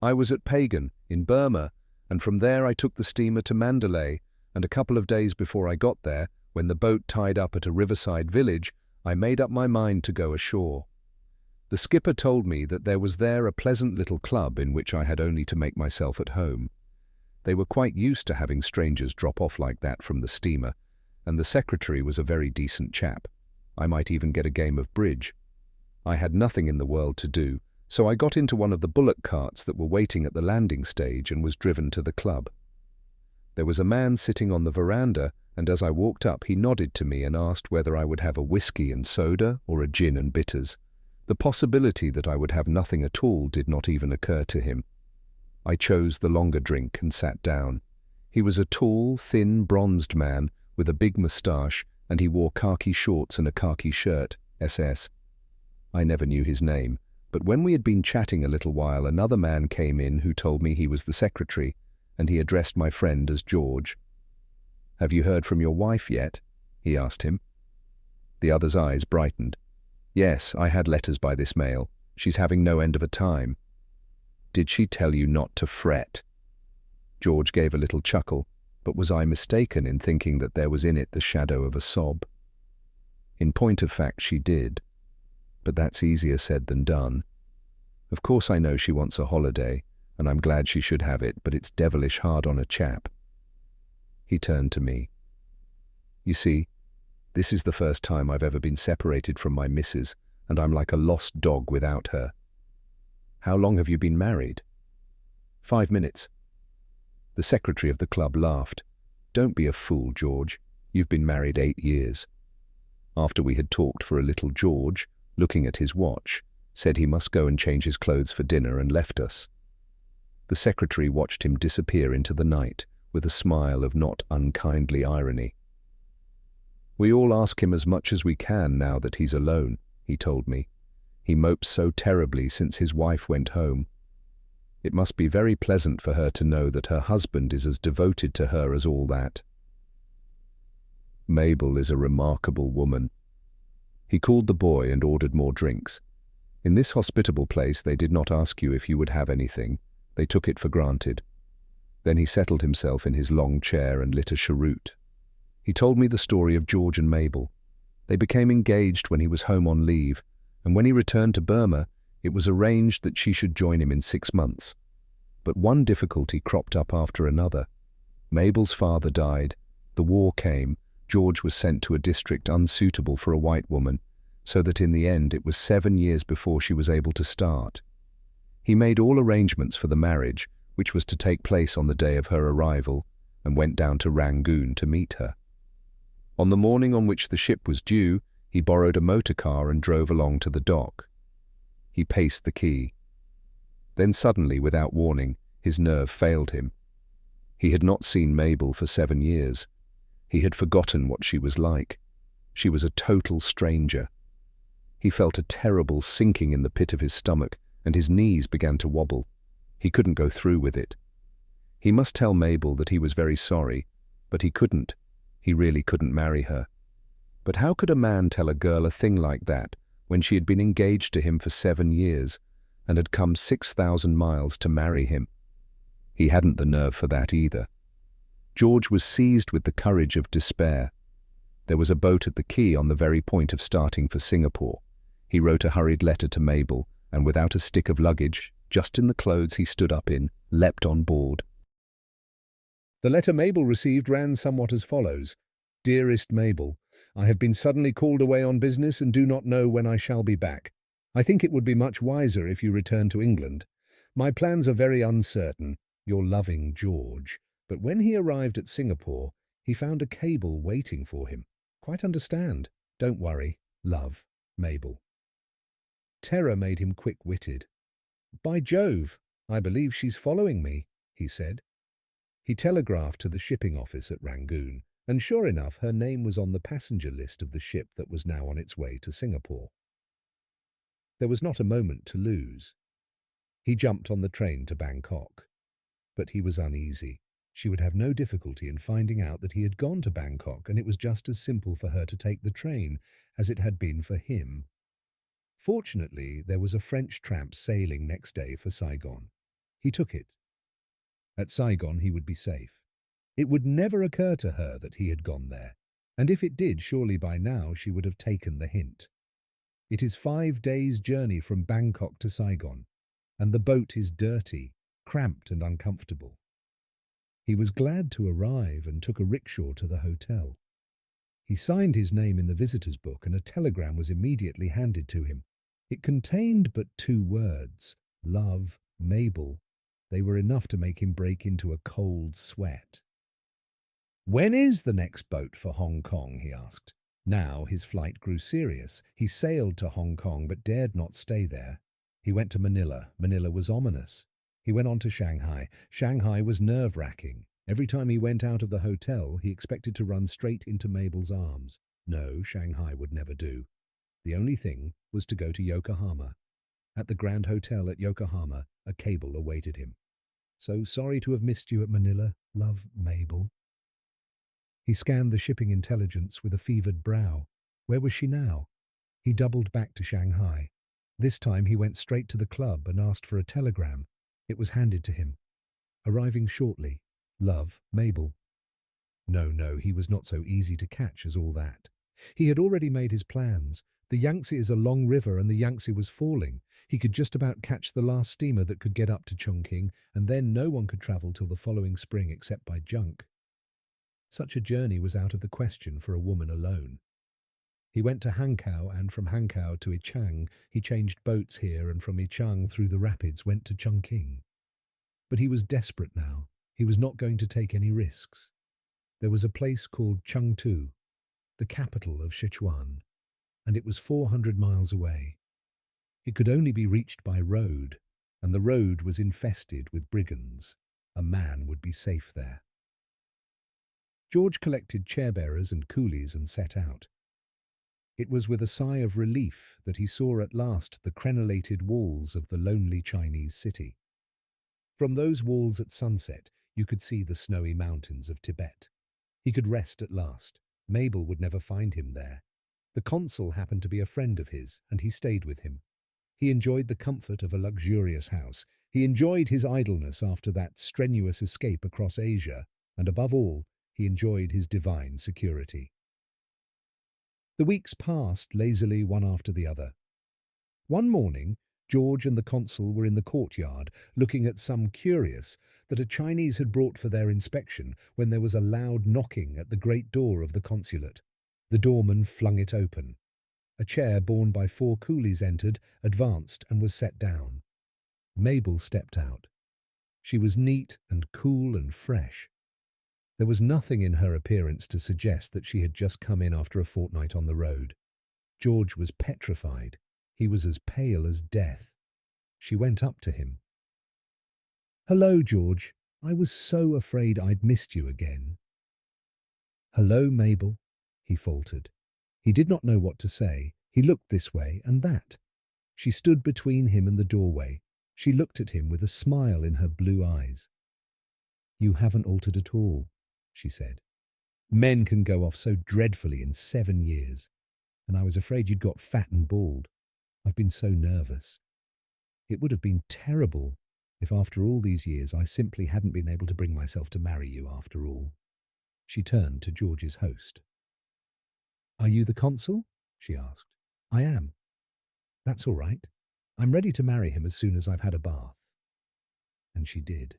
I was at Pagan, in Burma, and from there I took the steamer to Mandalay, and a couple of days before I got there, when the boat tied up at a riverside village, I made up my mind to go ashore. The skipper told me that there was there a pleasant little club in which I had only to make myself at home. They were quite used to having strangers drop off like that from the steamer, and the secretary was a very decent chap. I might even get a game of bridge. I had nothing in the world to do, so I got into one of the bullock carts that were waiting at the landing stage and was driven to the club. There was a man sitting on the veranda, and as I walked up he nodded to me and asked whether I would have a whiskey and soda or a gin and bitters. The possibility that I would have nothing at all did not even occur to him. I chose the longer drink and sat down. He was a tall, thin, bronzed man with a big moustache, and he wore khaki shorts and a khaki shirt, SS. I never knew his name, but when we had been chatting a little while, another man came in who told me he was the secretary, and he addressed my friend as George. "Have you heard from your wife yet?" he asked him. The other's eyes brightened. "Yes, I had letters by this mail. She's having no end of a time." "Did she tell you not to fret?" George gave a little chuckle, but was I mistaken in thinking that there was in it the shadow of a sob? In point of fact, she did. But that's easier said than done. Of course I know she wants a holiday, and I'm glad she should have it, but it's devilish hard on a chap. He turned to me. "You see, this is the first time I've ever been separated from my missus, and I'm like a lost dog without her." "How long have you been married?" 5 minutes. The secretary of the club laughed. "Don't be a fool, George. You've been married 8 years. After we had talked for a little, George, looking at his watch, said he must go and change his clothes for dinner and left us. The secretary watched him disappear into the night with a smile of not unkindly irony. "We all ask him as much as we can now that he's alone," he told me. "He mopes so terribly since his wife went home. It must be very pleasant for her to know that her husband is as devoted to her as all that." Mabel is a remarkable woman. He called the boy and ordered more drinks. In this hospitable place they did not ask you if you would have anything. They took it for granted. Then he settled himself in his long chair and lit a cheroot. He told me the story of George and Mabel. They became engaged when he was home on leave, and when he returned to Burma, it was arranged that she should join him in 6 months. But one difficulty cropped up after another. Mabel's father died, the war came, George was sent to a district unsuitable for a white woman, so that in the end it was 7 years before she was able to start. He made all arrangements for the marriage, which was to take place on the day of her arrival, and went down to Rangoon to meet her. On the morning on which the ship was due, he borrowed a motor car and drove along to the dock. He paced the quay. Then suddenly, without warning, his nerve failed him. He had not seen Mabel for 7 years. He had forgotten what she was like. She was a total stranger. He felt a terrible sinking in the pit of his stomach, and his knees began to wobble. He couldn't go through with it. He must tell Mabel that he was very sorry, but he couldn't. He really couldn't marry her. But how could a man tell a girl a thing like that when she had been engaged to him for 7 years and had come 6,000 miles to marry him? He hadn't the nerve for that either. George was seized with the courage of despair. There was a boat at the quay on the very point of starting for Singapore. He wrote a hurried letter to Mabel, and without a stick of luggage, just in the clothes he stood up in, leapt on board. The letter Mabel received ran somewhat as follows. "Dearest Mabel, I have been suddenly called away on business and do not know when I shall be back. I think it would be much wiser if you return to England. My plans are very uncertain. Your loving George." But when he arrived at Singapore, he found a cable waiting for him. "Quite understand. Don't worry. Love, Mabel." Terror made him quick-witted. "By Jove, I believe she's following me," he said. He telegraphed to the shipping office at Rangoon, and sure enough her name was on the passenger list of the ship that was now on its way to Singapore. There was not a moment to lose. He jumped on the train to Bangkok. But he was uneasy. She would have no difficulty in finding out that he had gone to Bangkok, and it was just as simple for her to take the train as it had been for him. Fortunately, there was a French tramp sailing next day for Saigon. He took it. At Saigon he would be safe. It would never occur to her that he had gone there, and if it did, surely by now she would have taken the hint. It is 5 days' journey from Bangkok to Saigon, and the boat is dirty, cramped and uncomfortable. He was glad to arrive and took a rickshaw to the hotel. He signed his name in the visitor's book and a telegram was immediately handed to him. It contained but 2 words, love, Mabel. They were enough to make him break into a cold sweat. "When is the next boat for Hong Kong?" he asked. Now his flight grew serious. He sailed to Hong Kong but dared not stay there. He went to Manila. Manila was ominous. He went on to Shanghai. Shanghai was nerve-wracking. Every time he went out of the hotel, he expected to run straight into Mabel's arms. No, Shanghai would never do. The only thing was to go to Yokohama. At the Grand Hotel at Yokohama, a cable awaited him. "So sorry to have missed you at Manila, love, Mabel." He scanned the shipping intelligence with a fevered brow. Where was she now? He doubled back to Shanghai. This time he went straight to the club and asked for a telegram. It was handed to him. "Arriving shortly. Love, Mabel." No, he was not so easy to catch as all that. He had already made his plans. The Yangtze is a long river and the Yangtze was falling. He could just about catch the last steamer that could get up to Chongqing, and then no one could travel till the following spring except by junk. Such a journey was out of the question for a woman alone. He went to Hankow, and from Hankow to Ichang. He changed boats here, and from Ichang through the rapids went to Chongqing. But he was desperate now. He was not going to take any risks. There was a place called Chengtu, the capital of Sichuan, and it was 400 miles away. It could only be reached by road, and the road was infested with brigands. A man would be safe there. George collected chair-bearers and coolies and set out. It was with a sigh of relief that he saw at last the crenellated walls of the lonely Chinese city. From those walls at sunset, you could see the snowy mountains of Tibet. He could rest at last. Mabel would never find him there. The consul happened to be a friend of his, and he stayed with him. He enjoyed the comfort of a luxurious house. He enjoyed his idleness after that strenuous escape across Asia, and above all, he enjoyed his divine security. The weeks passed lazily one after the other. One morning, George and the consul were in the courtyard looking at some curious that a Chinese had brought for their inspection when there was a loud knocking at the great door of the consulate. The doorman flung it open. A chair borne by 4 coolies entered, advanced and was set down. Mabel stepped out. She was neat and cool and fresh. There was nothing in her appearance to suggest that she had just come in after a fortnight on the road. George was petrified. He was as pale as death. She went up to him. "Hello, George. I was so afraid I'd missed you again." "Hello, Mabel," he faltered. He did not know what to say. He looked this way and that. She stood between him and the doorway. She looked at him with a smile in her blue eyes. "You haven't altered at all," she said. "Men can go off so dreadfully in 7 years, and I was afraid you'd got fat and bald. I've been so nervous. It would have been terrible if after all these years I simply hadn't been able to bring myself to marry you after all." She turned to George's host. "Are you the consul?" she asked. "I am." "That's all right. I'm ready to marry him as soon as I've had a bath." And she did.